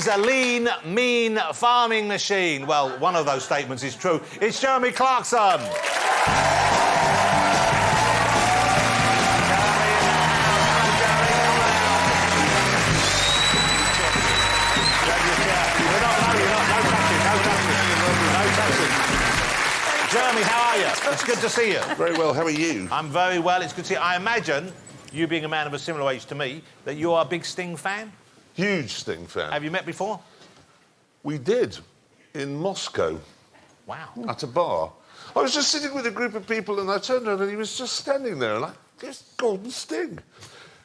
is a lean, mean farming machine. Well, one of those statements is true. It's Jeremy Clarkson. Jeremy, how are you? It's good to see you. Very well, how are you? I'm very well, it's good to see you. I imagine, you being a man of a similar age to me, that you are a big Sting fan? Huge Sting fan. Have you met before? We did, in Moscow. Wow. At a bar. I was just sitting with a group of people and I turned around and he was just standing there and it's Golden Sting.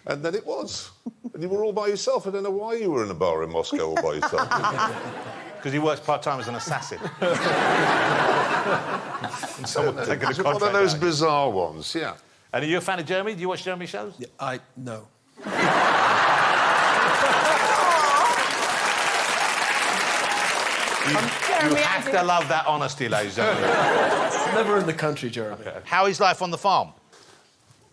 And then it was. And you were all by yourself. I don't know why you were in a bar in Moscow all by yourself. Because he works part-time as an assassin. And someone taking a It's one of those bizarre ones, yeah. And are you a fan of Jeremy? Do you watch Jeremy shows? Yeah, no. You have to love that honesty, ladies and gentlemen. Never in the country, Jeremy. Okay. How is life on the farm?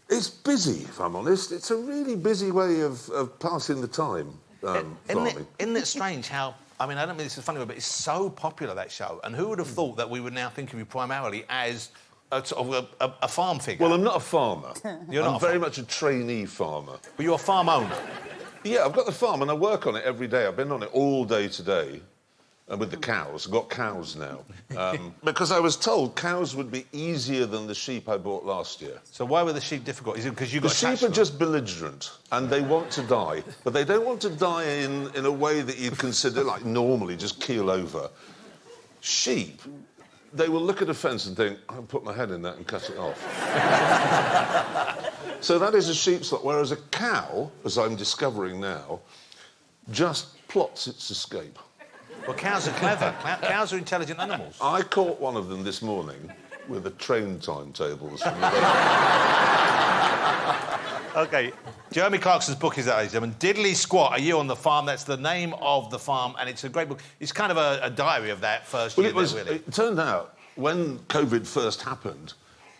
It's busy, if I'm honest. It's a really busy way of passing the time, farming. Isn't it strange how... I mean, I don't mean this is a funny word, but it's so popular, that show. And who would have thought that we would now think of you primarily as a farm figure? Well, I'm not a farmer. You're not I'm very much a trainee farmer. But you're a farm owner. Yeah, I've got the farm and I work on it every day. I've been on it all day today. And with the cows. I've got cows now. Because I was told cows would be easier than the sheep I bought last year. So why were the sheep difficult? Is it because you got The sheep are just belligerent and they want to die. But they don't want to die in a way that you'd consider, like, normally, just keel over. Sheep, they will look at a fence and think, I'll put my head in that and cut it off. So that is a sheep's lot. Whereas a cow, as I'm discovering now, just plots its escape. Well, cows are clever. Cows are intelligent animals. I caught one of them this morning with the train timetables. OK, Jeremy Clarkson's book is out, ladies and gentlemen. Diddly Squat, A Year on the Farm. That's the name of the farm, and it's a great book. It's kind of a diary of that first year, really. It turned out, when COVID first happened,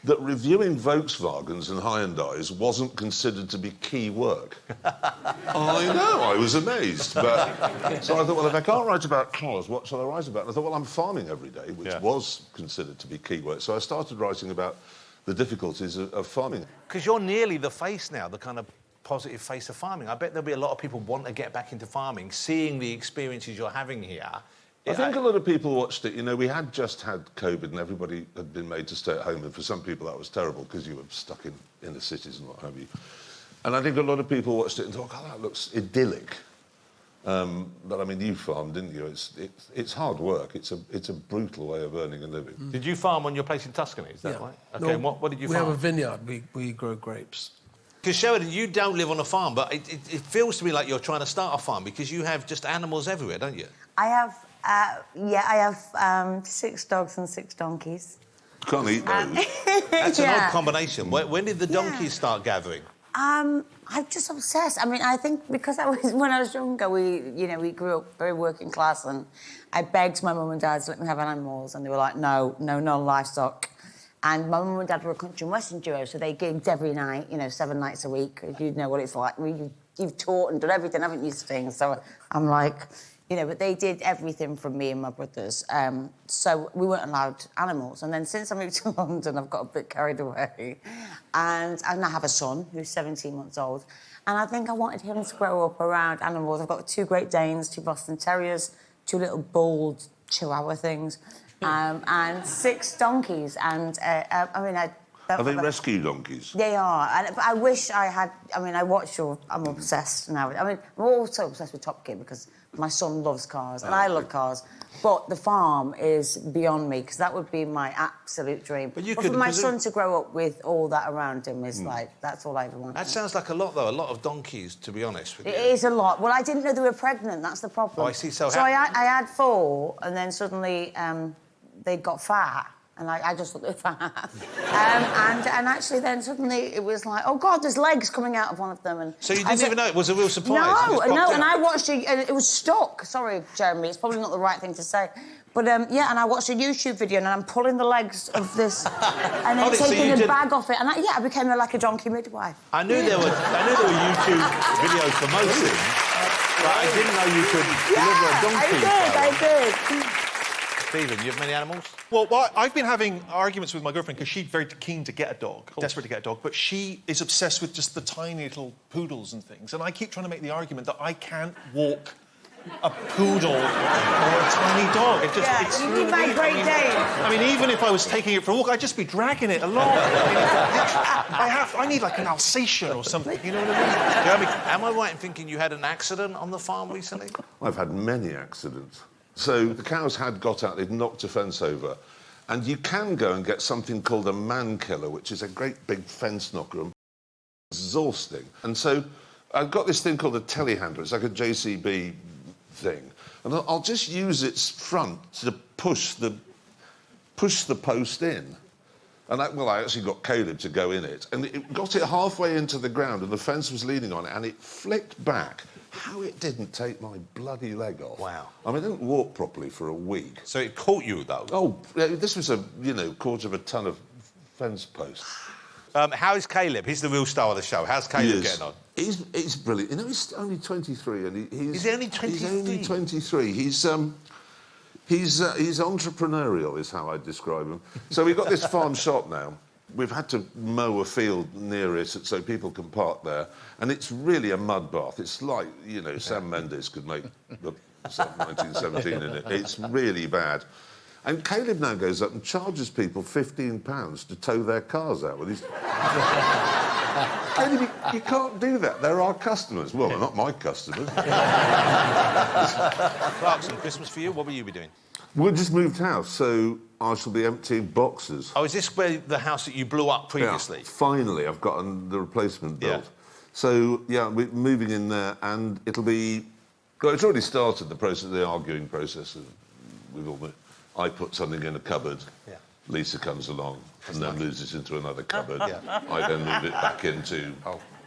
that reviewing Volkswagens and Hyundais wasn't considered to be key work. I know, I was amazed. But so I thought, well, if I can't write about cars, what shall I write about? And I thought, well, I'm farming every day, which was considered to be key work. So I started writing about the difficulties of farming. Because you're nearly the face now, the kind of positive face of farming. I bet there'll be a lot of people want to get back into farming, seeing the experiences you're having here. I think a lot of people watched it. You know, we had just had COVID and everybody had been made to stay at home, and for some people that was terrible because you were stuck in the cities and what have you. And I think a lot of people watched it and thought, oh, that looks idyllic. But, I mean, you farmed, didn't you? It's hard work. It's a brutal way of earning a living. Did you farm on your place in Tuscany, is that right? OK, no, and what did you farm? We have a vineyard. We grow grapes. Because, Sheridan, you don't live on a farm, but it feels to me like you're trying to start a farm because you have just animals everywhere, don't you? I have... I have 6 dogs and 6 donkeys. Can't eat those. That's an odd combination. When did the donkeys start gathering? I'm just obsessed. I mean, I think because when I was younger, we grew up very working class, and I begged my mum and dad to let me have animals, and they were like, no livestock. And my mum and dad were a country and western duo, so they gigged every night, 7 nights a week. You'd know what it's like. You've taught and done everything, haven't you, Sting? So I'm like... but they did everything from me and my brothers. So we weren't allowed animals. And then since I moved to London, I've got a bit carried away. And I now have a son who's 17 months old. And I think I wanted him to grow up around animals. I've got 2 Great Danes, 2 Boston Terriers, 2 little bald Chihuahua things, and 6 donkeys. And, Are they rescue donkeys? They are. And I wish I had... I watch your... I'm obsessed now. I'm also obsessed with Top Gear because my son loves cars and I love cars. But the farm is beyond me because that would be my absolute dream. But for my son to grow up with all that around him is like... That's all I ever want. That sounds like a lot, though. A lot of donkeys, to be honest with you. It is a lot. Well, I didn't know they were pregnant. That's the problem. Oh, I see. So I had 4 and then suddenly they got fat. And I just looked at that. and actually then suddenly it was like, oh, God, there's legs coming out of one of them. And so you didn't even know? It was a real surprise? No, and I watched it, and it was stuck. Sorry, Jeremy, it's probably not the right thing to say. But, and I watched a YouTube video, and I'm pulling the legs of this... and then taking the bag off it. And I became like a donkey midwife. I knew there were YouTube videos for most things. Right, I didn't know you could deliver a donkey. I did. Stephen, you have many animals? Well, I've been having arguments with my girlfriend because she's very keen to get a dog, desperate to get a dog, but she is obsessed with just the tiny little poodles and things. And I keep trying to make the argument that I can't walk a poodle or a tiny dog. It's You need my Great Dane. I mean, even if I was taking it for a walk, I'd just be dragging it along. I need like an Alsatian or something, you know what I mean? Jeremy, am I right in thinking you had an accident on the farm recently? I've had many accidents. So the cows had got out, they'd knocked a fence over, and you can go and get something called a man killer, which is a great big fence knocker, and exhausting. And so I've got this thing called a telehandler. It's like a JCB thing, and I'll just use its front to push the post in. And I actually got Kaleb to go in it, and it got it halfway into the ground, and the fence was leaning on it, and it flicked back. How it didn't take my bloody leg off. Wow. I mean, I didn't walk properly for a week. So it caught you, though? Oh, this was a, quarter of a ton of fence posts. How is Kaleb? He's the real star of the show. How's Kaleb getting on? He's brilliant. You know, he's only 23, and he's only 23? He's only 23. He's entrepreneurial, is how I describe him. So we've got this farm shop now. We've had to mow a field near it so people can park there, and it's really a mud bath. It's like, Sam Mendes could make the 1917 in it. It's really bad. And Kaleb now goes up and charges people £15 to tow their cars out with his... Kaleb, you can't do that. They're our customers. Well, they're not my customers. Clarkson, Christmas for you? What will you be doing? We've just moved house, so I shall be emptying boxes. Oh, is this where the house that you blew up previously? Yeah, finally, I've gotten the replacement built. So, we're moving in there, and it'll be... Well, it's already started, the arguing process with all the... I put something in a cupboard, Lisa comes along, and then moves it into another cupboard. I then move it back into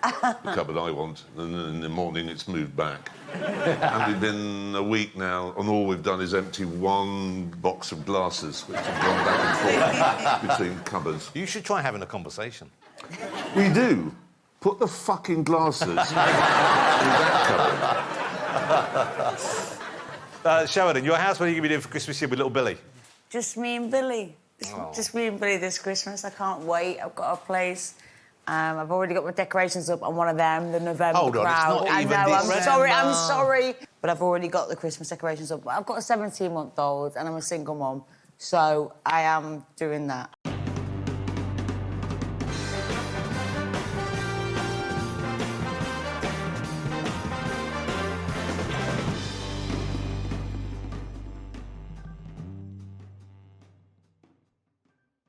the cupboard I want, and then in the morning it's moved back. And we've been a week now, and all we've done is empty one box of glasses, which have gone back and forth between cupboards. You should try having a conversation. We do. Put the fucking glasses in that cupboard. Sheridan, your house, what are you going to be doing for Christmas here with little Billy? Just me and Billy. Just me and Billy this Christmas. I can't wait. I've got a place. I've already got my decorations up on one of them, the November Hold on, crowd. it's not even I'm sorry. But I've already got the Christmas decorations up. I've got a 17-month-old and I'm a single mom, so I am doing that.